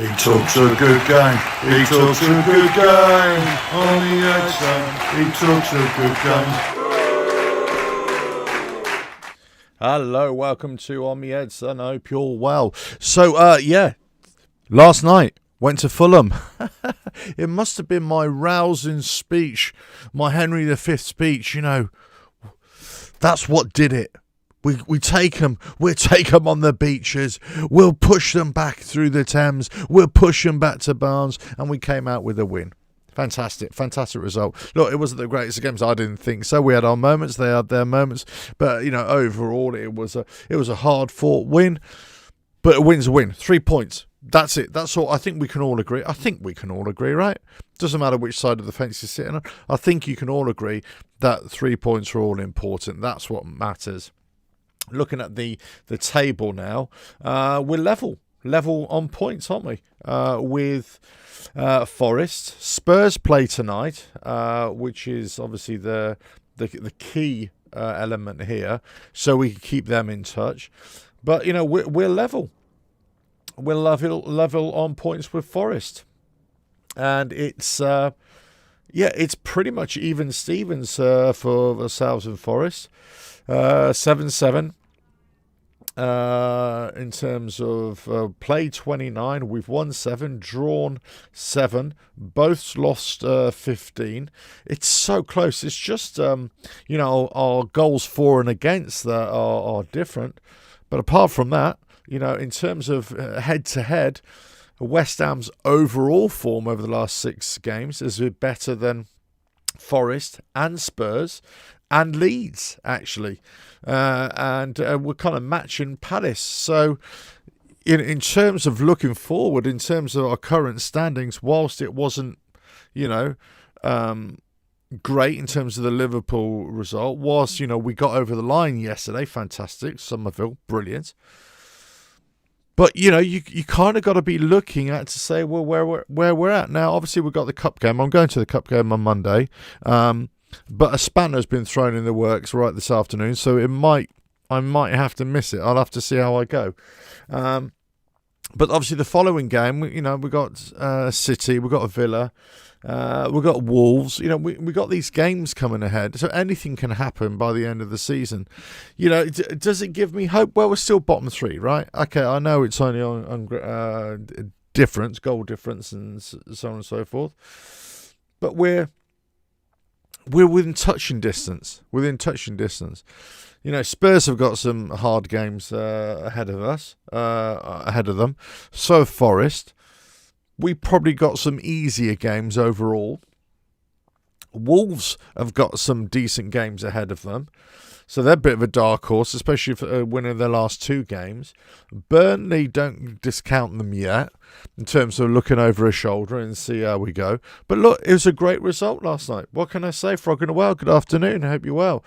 He talks a good game. He talks a good game. On the outside, he talks a good game. Hello, welcome to On the Eds, and I hope you're well. So, last night went to Fulham. It must have been my rousing speech, my Henry V speech. You know, that's what did it. We'll take them on the beaches, we'll push them back through the Thames, we'll push them back to Barnes, and we came out with a win. Fantastic result. Look, it wasn't the greatest of games, I didn't think so. We had our moments, they had their moments, but you know, overall it was a hard fought win, but a win's a win. 3 points. That's it. That's all. I think we can all agree. Right? Doesn't matter which side of the fence you're sitting on. I think you can all agree that 3 points are all important. That's what matters. Looking at the table now, we're level on points, aren't we? With Forest. Spurs play tonight, which is obviously the key element here, so we can keep them in touch. But you know, we're level. We're level on points with Forest, and it's pretty much even Stevens for ourselves and Forest. 7-7 in terms of play 29. We've won 7, drawn 7, both lost 15. It's so close. It's just our goals for and against that are different, but apart from that, you know, in terms of head to head, West Ham's overall form over the last 6 games has been better than Forest and Spurs and Leeds, actually. And we're kind of matching Palace. So in terms of looking forward, in terms of our current standings, whilst it wasn't, great in terms of the Liverpool result, whilst, we got over the line yesterday, fantastic, Somerville, brilliant. But, you kind of got to be looking at to say, well, where we're at. Now, obviously, we've got the Cup game. I'm going to the Cup game on Monday. But a spanner's been thrown in the works right this afternoon, so I might have to miss it. I'll have to see how I go. But obviously, the following game, we got City, we got Villa, we got Wolves. We got these games coming ahead, so anything can happen by the end of the season. Does it give me hope? Well, we're still bottom 3, right? Okay, I know it's only on difference, goal difference, and so on and so forth, but we're within touching distance. Spurs have got some hard games ahead of them. So have Forest. We probably got some easier games overall. Wolves have got some decent games ahead of them. So they're a bit of a dark horse, especially for winning their last 2 games. Burnley, don't discount them yet in terms of looking over a shoulder and see how we go. But look, it was a great result last night. What can I say? Frog and a well, good afternoon. I hope you're well.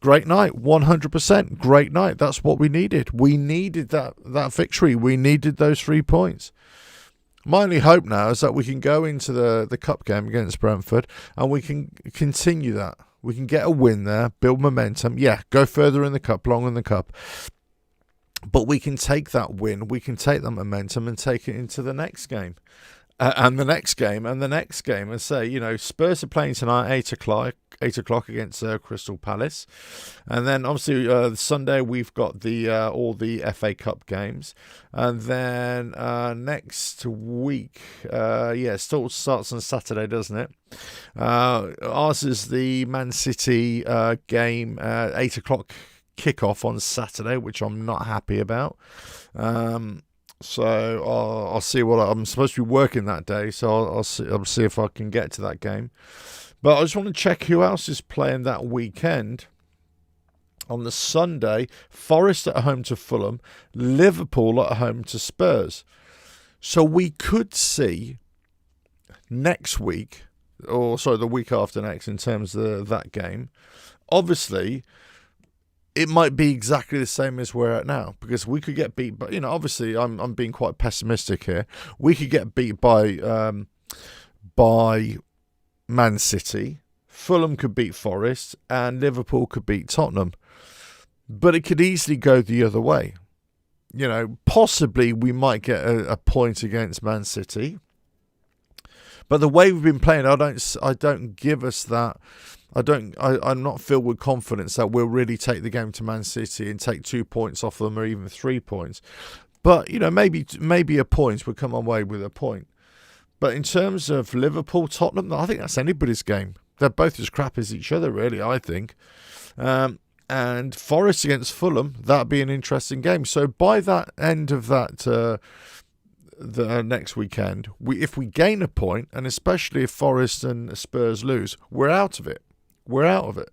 Great night, 100%. Great night. That's what we needed. We needed that victory. We needed those 3 points. My only hope now is that we can go into the Cup game against Brentford and we can continue that. We can get a win there, build momentum. Yeah, go further in the Cup, long in the Cup. But we can take that win, we can take that momentum and take it into the next game. And the next game, and the next game. And say, Spurs are playing tonight, 8 o'clock against Crystal Palace. And then, obviously, Sunday we've got all the FA Cup games. And then next week, still starts on Saturday, doesn't it? Ours is the Man City game, 8 o'clock kickoff on Saturday, which I'm not happy about. So I'll see what I'm supposed to be working that day. So I'll see if I can get to that game. But I just want to check who else is playing that weekend. On the Sunday, Forest at home to Fulham, Liverpool at home to Spurs. So we could see next week, the week after next, in terms of that game. Obviously, it might be exactly the same as we're at now, because we could get beat. But obviously, I'm being quite pessimistic here. We could get beat by Man City. Fulham could beat Forest, and Liverpool could beat Tottenham. But it could easily go the other way. possibly we might get a point against Man City. But the way we've been playing, I don't give us that. I'm not filled with confidence that we'll really take the game to Man City and take 2 points off them, or even 3 points. But maybe a point would come away with a point. But in terms of Liverpool, Tottenham, I think that's anybody's game. They're both as crap as each other, really, I think. And Forest against Fulham, that'd be an interesting game. So by that end of that the next weekend, if we gain a point, and especially if Forest and Spurs lose, we're out of it. We're out of it.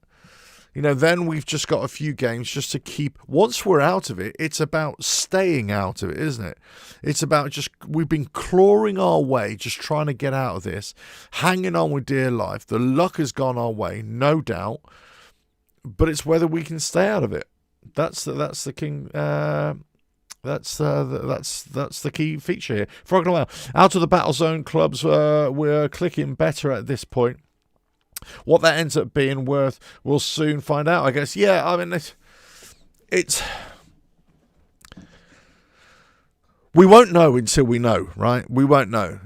Then we've just got a few games just to keep. Once we're out of it, it's about staying out of it, isn't it? It's about we've been clawing our way, just trying to get out of this, hanging on with dear life. The luck has gone our way, no doubt, but it's whether we can stay out of it. That's the king. That's the key feature here. Frog and out of the battle zone clubs, we're clicking better at this point. What that ends up being worth, we'll soon find out, I guess. Yeah, I mean, it's we won't know until we know, right? We won't know.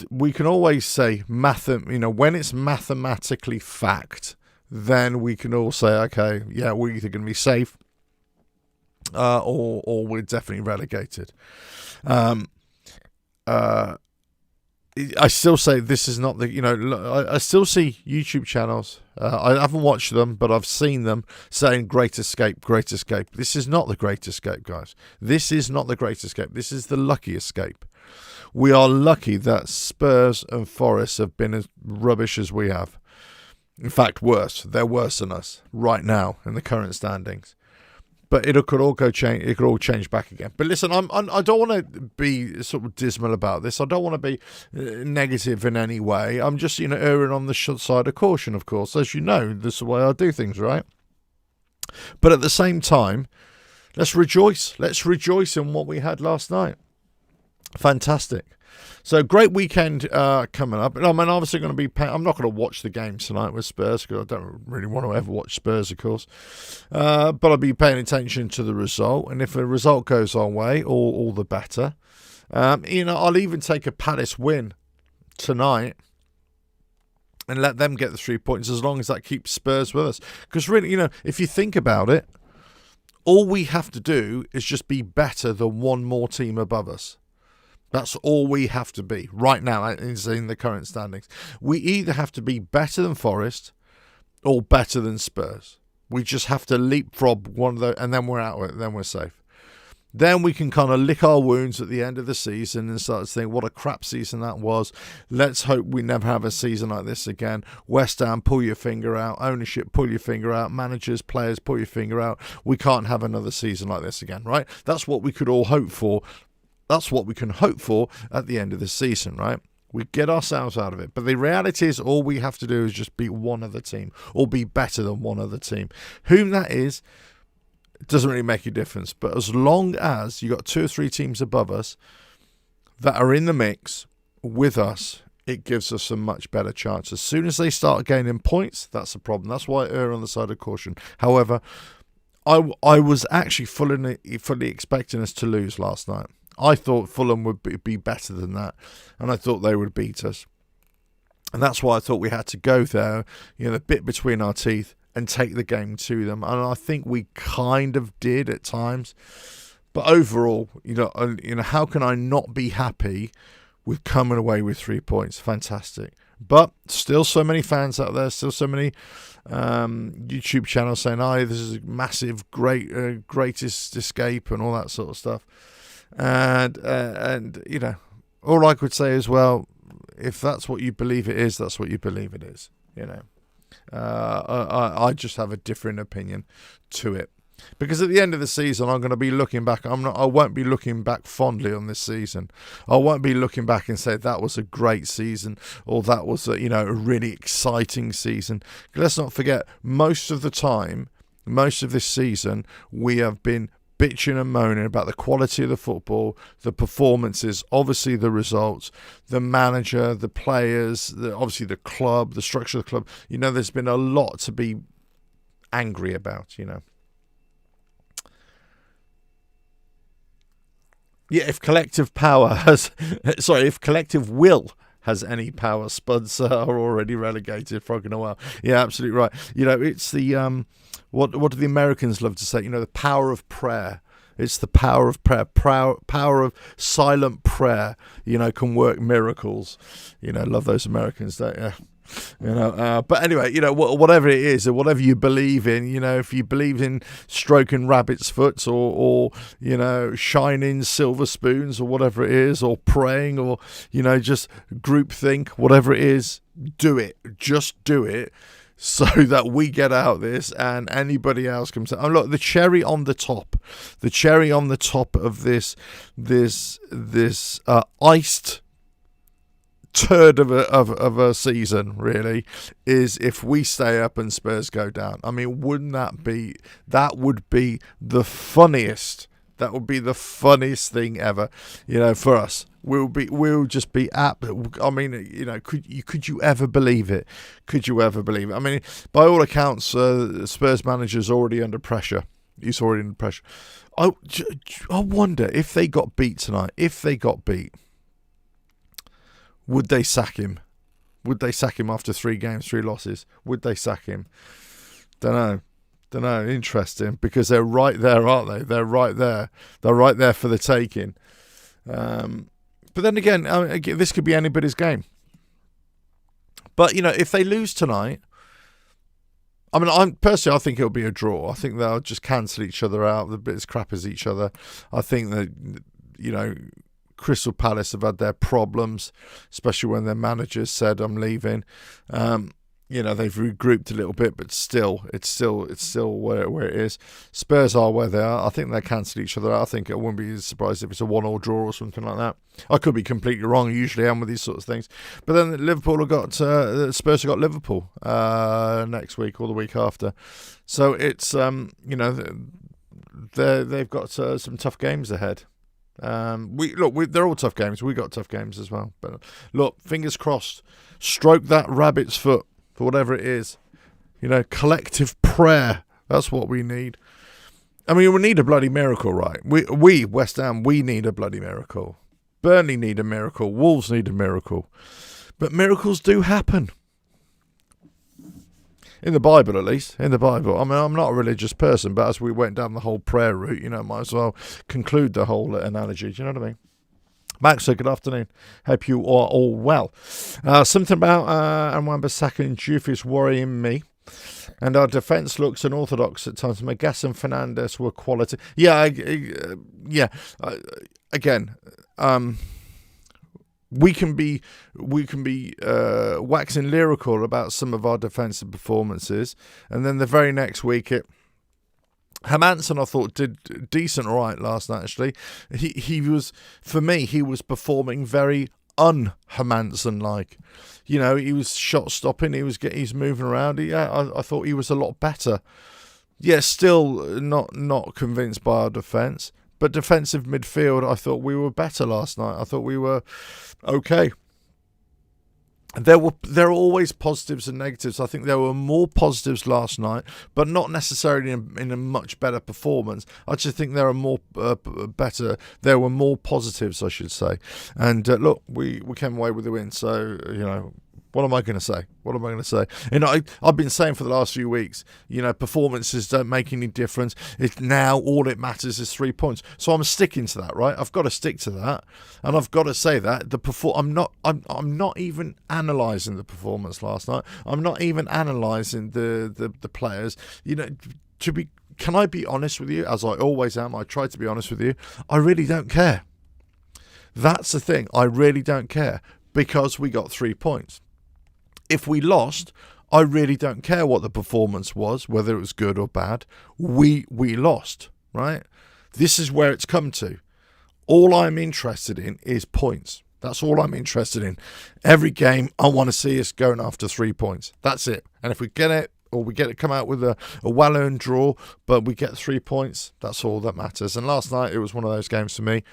We can always say when it's mathematically fact, then we can all say, okay, yeah, we're either going to be safe, or we're definitely relegated. I still say this is not the, I still see YouTube channels. I haven't watched them, but I've seen them saying Great Escape, Great Escape. This is not the Great Escape, guys. This is not the Great Escape. This is the Lucky Escape. We are lucky that Spurs and Forest have been as rubbish as we have. In fact, worse. They're worse than us right now in the current standings. But it could all change. It could all change back again. But listen, I don't want to be sort of dismal about this. I don't want to be negative in any way. I'm just erring on the side of caution. Of course, as you know, this is the way I do things, right? But at the same time, let's rejoice. Let's rejoice in what we had last night. Fantastic. So great weekend coming up. I'm obviously going to be. I'm not going to watch the game tonight with Spurs because I don't really want to ever watch Spurs, of course. But I'll be paying attention to the result, and if the result goes our way, all the better. I'll even take a Palace win tonight and let them get the 3 points as long as that keeps Spurs with us. Because really, if you think about it, all we have to do is just be better than one more team above us. That's all we have to be right now in the current standings. We either have to be better than Forest or better than Spurs. We just have to leapfrog one of those, and then we're out of it. Then we're safe. Then we can kind of lick our wounds at the end of the season and start to think, what a crap season that was. Let's hope we never have a season like this again. West Ham, pull your finger out. Ownership, pull your finger out. Managers, players, pull your finger out. We can't have another season like this again, right? That's what we could all hope for. That's what we can hope for at the end of the season, right? We get ourselves out of it. But the reality is all we have to do is just beat one other team or be better than one other team. Whom that is, it doesn't really make a difference. But as long as you got 2 or 3 teams above us that are in the mix with us, it gives us a much better chance. As soon as they start gaining points, that's a problem. That's why I err on the side of caution. However, I was actually fully expecting us to lose last night. I thought Fulham would be better than that, and I thought they would beat us. And that's why I thought we had to go there, the bit between our teeth, and take the game to them. And I think we kind of did at times. But overall, how can I not be happy with coming away with 3 points? Fantastic. But still so many fans out there, still so many YouTube channels saying, this is a massive, greatest escape and all that sort of stuff. And all I could say is, well, if that's what you believe it is, that's what you believe it is. I just have a different opinion to it, because at the end of the season, I'm going to be looking back. I won't be looking back fondly on this season. I won't be looking back and say that was a great season or that was a really exciting season. Let's not forget, most of this season, we have been bitching and moaning about the quality of the football, the performances, obviously the results, the manager, the players, obviously the club, the structure of the club. There's been a lot to be angry about, Yeah, if collective power has, if collective will has any power, Spuds are already relegated. Frogging a while. Yeah, absolutely right. It's the what do the Americans love to say? The power of prayer. It's the power of prayer, power of silent prayer. Can work miracles. Love those Americans, don't you? But anyway, whatever it is, or whatever you believe in, if you believe in stroking rabbits' foots, or shining silver spoons, or whatever it is, or praying, or just groupthink, whatever it is, do it. Just do it, so that we get out of this and anybody else comes out. And look, the cherry on the top of this iced turd of a season, really, is if we stay up and Spurs go down. I mean, wouldn't that be the funniest? That would be the funniest thing ever, for us. We'll just be I mean, could you ever believe it? Could you ever believe it? I mean, by all accounts, Spurs manager's already under pressure. He's already under pressure. I wonder if they got beat tonight. If they got beat, would they sack him? Would they sack him after 3 games, 3 losses? Would they sack him? Don't know. Interesting, because they're right there, aren't they? They're right there. They're right there for the taking. But then again, this could be anybody's game. But, if they lose tonight, I mean, I think it'll be a draw. I think they'll just cancel each other out. They'll be as crap as each other. I think that, Crystal Palace have had their problems, especially when their manager said, "I'm leaving." They've regrouped a little bit, but still, it's still where it is. Spurs are where they are. I think they cancel each other out. I think I wouldn't be surprised if it's a 1-1 draw or something like that. I could be completely wrong. I usually am with these sorts of things. But then Spurs have got Liverpool next week or the week after. So it's they've got some tough games ahead. They're all tough games. We got tough games as well. But look, fingers crossed. Stroke that rabbit's foot for whatever it is. Collective prayer. That's what we need. I mean, we need a bloody miracle, right? We West Ham, we need a bloody miracle. Burnley need a miracle. Wolves need a miracle. But miracles do happen. In the Bible, at least. In the Bible. I mean, I'm not a religious person, but as we went down the whole prayer route, might as well conclude the whole analogy. Do you know what I mean? Max, so good afternoon. Hope you are all well. Something about Wan-Bissaka and Juve is worrying me. And our defence looks unorthodox at times. Magas and Fernandes were quality. Again, we can be waxing lyrical about some of our defensive performances, and then the very next week Hermansen, I thought, did decent all right last night. Actually, he was, for me, he was performing very un-Hermansen like. He was shot stopping. He's moving around. I thought he was a lot better. Yeah, still not convinced by our defence. But defensive midfield, I thought we were better last night. I thought we were okay. There are always positives and negatives. I think there were more positives last night, but not necessarily in a much better performance. I just think there are more better. There were more positives, I should say. And look, we came away with the win. So what am I going to say? What am I going to say? I've been saying for the last few weeks, performances don't make any difference. It's now all it matters is 3 points. So I'm sticking to that, right? I've got to stick to that, and I've got to say that I'm not even analysing the performance last night. I'm not even analysing the players. Can I be honest with you? As I always am, I try to be honest with you. I really don't care. That's the thing. I really don't care, because we got 3 points. If we lost, I really don't care what the performance was, whether it was good or bad. We lost, right? This is where it's come to. All I'm interested in is points. That's all I'm interested in. Every game, I want to see us going after 3 points. That's it. And if we get it, or we get it come out with a well-earned draw, but we get 3 points, that's all that matters. And last night, it was one of those games for me.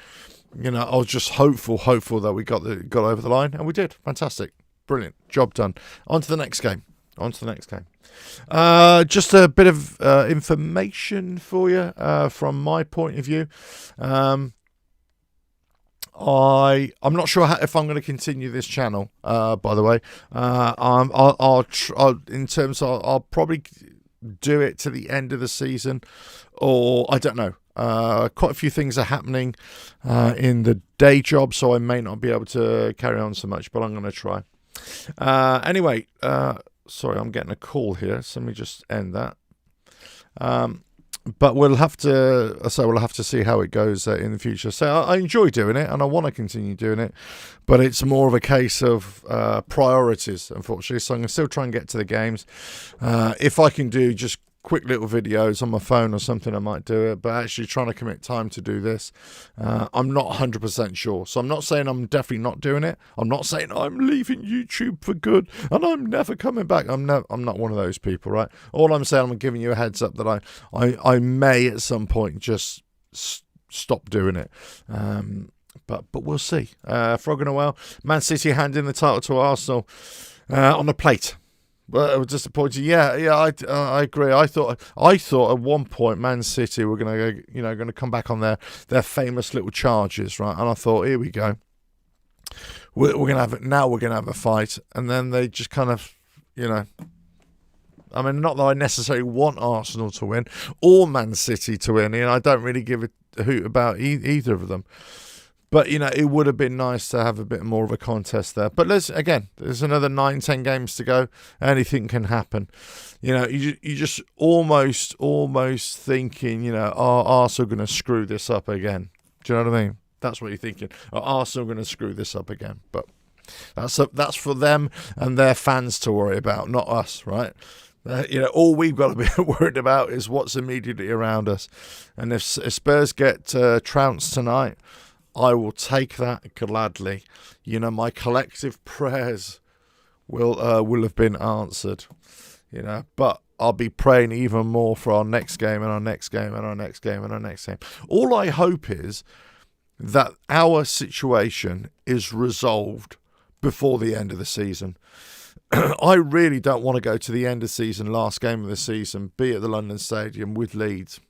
I was just hopeful that we got over the line, and we did. Fantastic. Brilliant. Job done. On to the next game. Just a bit of information for you from my point of view. I'm not sure if I'm going to continue this channel. By the way, I'll probably do it to the end of the season, or I don't know. Quite a few things are happening in the day job, so I may not be able to carry on so much, but I'm going to try. Anyway, sorry, I'm getting a call here, so let me just end that. But we'll have to see how it goes in the future. So I enjoy doing it, and I want to continue doing it, but it's more of a case of priorities, unfortunately. So I'm going to still try and get to the games. If I can do just quick little videos on my phone or something, I might do it, but actually trying to commit time to do this, I'm not 100% sure. So I'm not saying I'm definitely not doing it. I'm not saying I'm leaving YouTube for good and I'm never coming back. I'm not one of those people, right? All I'm saying, I'm giving you a heads up that I may at some point just stop doing it. But we'll see. Frog and a well, Man City handing the title to Arsenal on a plate. Well, I was disappointed. Yeah, I agree. I thought at one point Man City were going to come back on their famous little charges, right? And I thought, here we go. We're going to have it now. We're going to have a fight, and then they just kind of, I mean, not that I necessarily want Arsenal to win or Man City to win, I don't really give a hoot about either of them. But, it would have been nice to have a bit more of a contest there. But there's another 9-10 games to go. Anything can happen. You just almost thinking, are Arsenal going to screw this up again? Do you know what I mean? That's what you're thinking. Are Arsenal going to screw this up again? But that's for them and their fans to worry about, not us, right? All we've got to be worried about is what's immediately around us. And if Spurs get trounced tonight, I will take that gladly. My collective prayers will have been answered. But I'll be praying even more for our next game and our next game and our next game and our next game. All I hope is that our situation is resolved before the end of the season. I really don't want to go to the end of the season, last game of the season, be at the London Stadium with Leeds.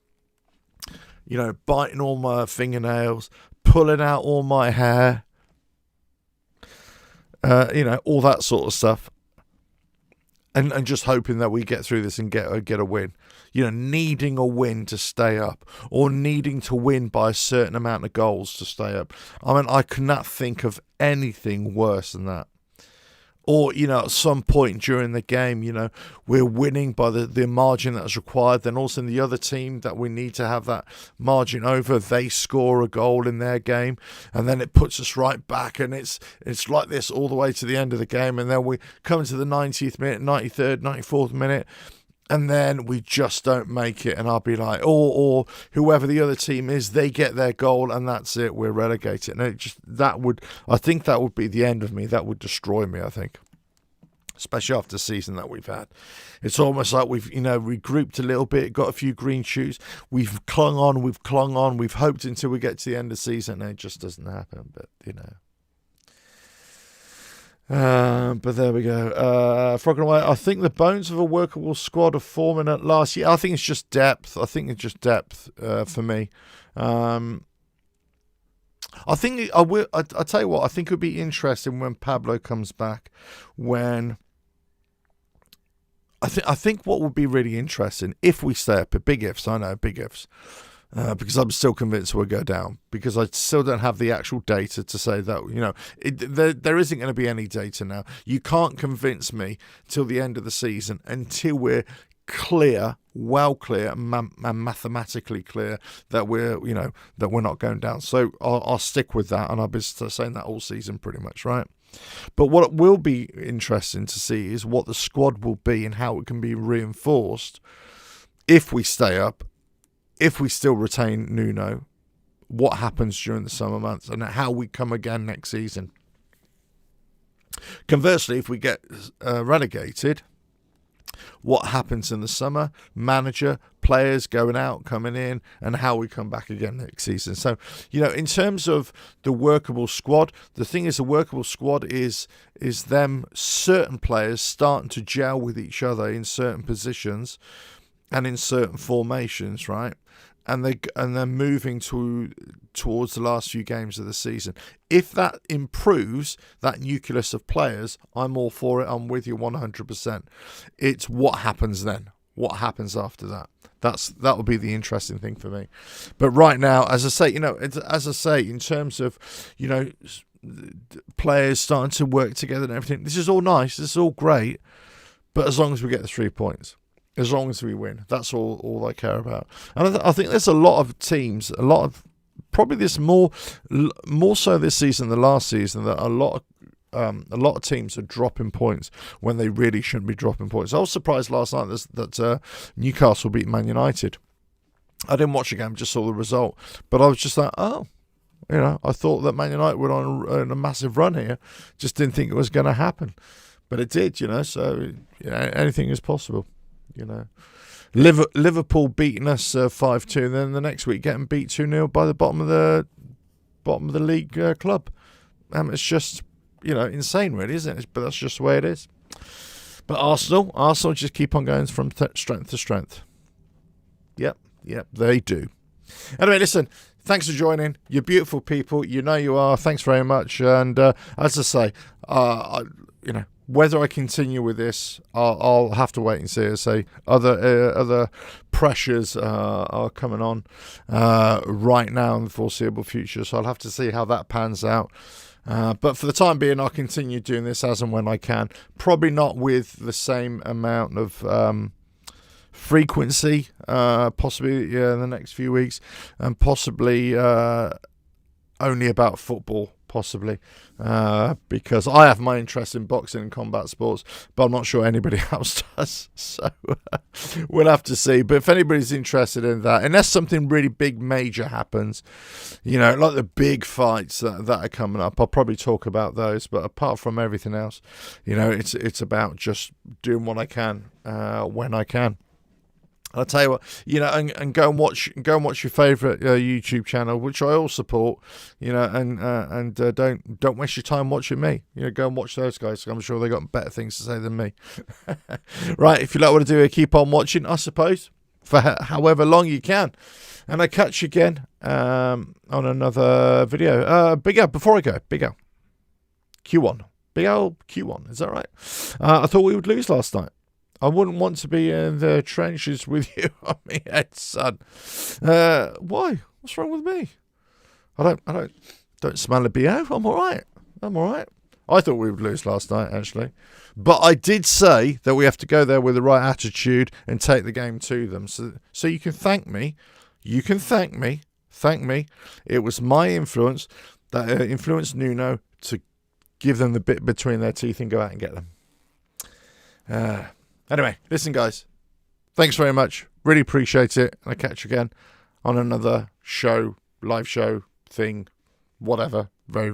Biting all my fingernails, pulling out all my hair, all that sort of stuff, and just hoping that we get through this and get a win. Needing a win to stay up, or needing to win by a certain amount of goals to stay up. I mean, I cannot think of anything worse than that. Or, at some point during the game, we're winning by the margin that's required. Then also in the other team that we need to have that margin over, they score a goal in their game. And then it puts us right back. And it's like this all the way to the end of the game. And then we come to the 90th minute, 93rd, 94th minute. And then we just don't make it. And I'll be like, or whoever the other team is, they get their goal and that's it. We're relegated. And I think that would be the end of me. That would destroy me, I think. Especially after the season that we've had. It's almost like we've, regrouped a little bit, got a few green shoots. We've clung on, we've hoped until we get to the end of the season and it just doesn't happen. But, but there we go. Frog and away. I think the bones of a workable squad are forming at last. Yeah, I think it's just depth. For me. I think I will. I tell you what. I think it would be interesting when Pablo comes back. I think what would be really interesting if we stay up. Big ifs. I know big ifs. Because I'm still convinced we'll go down, because I still don't have the actual data to say that, there isn't going to be any data now. You can't convince me till the end of the season until we're clear, well clear and mathematically clear that we're not going down. So I'll stick with that, and I've been saying that all season pretty much, right? But what will be interesting to see is what the squad will be and how it can be reinforced if we stay up. If we still retain Nuno, what happens during the summer months and how we come again next season. Conversely, if we get relegated, what happens in the summer, manager, players going out, coming in, and how we come back again next season. So, in terms of the workable squad, the thing is, a workable squad is them certain players starting to gel with each other in certain positions and in certain formations, right? and they're moving towards the last few games of the season. If that improves that nucleus of players, I'm all for it. I'm with you 100%. It's what happens then. What happens after that? That will be the interesting thing for me. But right now, as I say, in terms of, players starting to work together and everything, this is all nice. This is all great. But as long as we get the 3 points, as long as we win, that's all I care about. And I think there's a lot of teams, probably this more so this season than last season, that a lot of teams are dropping points when they really shouldn't be dropping points. I was surprised last night that Newcastle beat Man United. I didn't watch the game, just saw the result, but I was just like, I thought that Man United were on a massive run here. Just didn't think it was going to happen, but it did. So anything is possible. Liverpool beating us 5-2, and then the next week getting beat 2-0 by the bottom of the league club. It's just insane, really, isn't it? But that's just the way it is. But Arsenal just keep on going from strength to strength. Yep, they do. Anyway, listen, thanks for joining. You're beautiful people. You know you are. Thanks very much. And as I say, whether I continue with this, I'll have to wait and see. As I say, other pressures are coming on right now in the foreseeable future, so I'll have to see how that pans out. But for the time being, I'll continue doing this as and when I can. Probably not with the same amount of frequency, possibly in the next few weeks, and possibly only about football, possibly, because I have my interest in boxing and combat sports, but I'm not sure anybody else does, so we'll have to see. But if anybody's interested in that, unless something really big major happens, like the big fights that are coming up, I'll probably talk about those. But apart from everything else, it's about just doing what I can when I can. I'll tell you what, and go and watch your favourite YouTube channel, which I all support, and don't waste your time watching me. Go and watch those guys. I'm sure they got better things to say than me. Right, if you like what I do, keep on watching, I suppose, for however long you can. And I catch you again on another video. Big Al, before I go, Big Al, Q1. Big Al Q1, is that right? I thought we would lose last night. I wouldn't want to be in the trenches with you on my head, son. Why? What's wrong with me? I don't smell a BO. I'm all right. I thought we would lose last night, actually. But I did say that we have to go there with the right attitude and take the game to them. So you can thank me. Thank me. It was my influence that influenced Nuno to give them the bit between their teeth and go out and get them. Anyway, listen, guys. Thanks very much. Really appreciate it. I'll catch you again on another show, live show, thing, whatever. Very